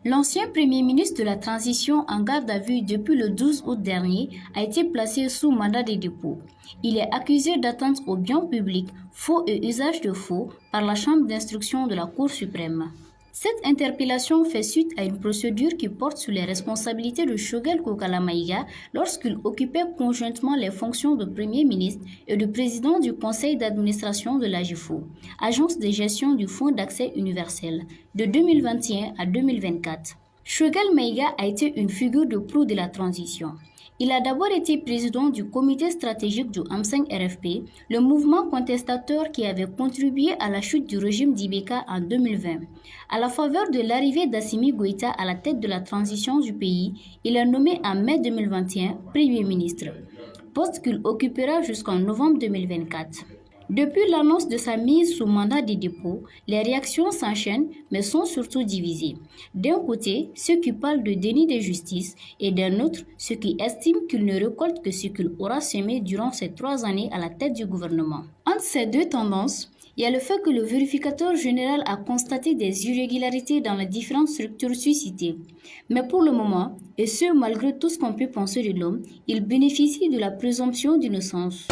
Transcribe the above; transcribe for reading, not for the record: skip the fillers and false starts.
L'ancien Premier ministre de la Transition en garde à vue depuis le 12 août dernier a été placé sous mandat de dépôt. Il est accusé d'atteinte aux biens publics, faux et usage de faux par la Chambre d'instruction de la Cour suprême. Cette interpellation fait suite à une procédure qui porte sur les responsabilités de Choguel Kokala Maïga lorsqu'il occupait conjointement les fonctions de Premier ministre et de président du conseil d'administration de l'AGIFO, agence de gestion du Fonds d'accès universel, de 2021 à 2024. Choguel Maïga a été une figure de proue de la transition. Il a d'abord été président du comité stratégique du AM5-RFP, le mouvement contestateur qui avait contribué à la chute du régime d'Ibeka en 2020. À la faveur de l'arrivée d'Assimi Goïta à la tête de la transition du pays, il est nommé en mai 2021 Premier ministre, poste qu'il occupera jusqu'en novembre 2024. Depuis l'annonce de sa mise sous mandat de dépôt, les réactions s'enchaînent mais sont surtout divisées. D'un côté, ceux qui parlent de déni de justice et d'un autre, ceux qui estiment qu'il ne récolte que ce qu'il aura semé durant ces 3 années à la tête du gouvernement. Entre ces deux tendances, il y a le fait que le vérificateur général a constaté des irrégularités dans les différentes structures suscitées. Mais pour le moment, et ce malgré tout ce qu'on peut penser de l'homme, il bénéficie de la présomption d'innocence.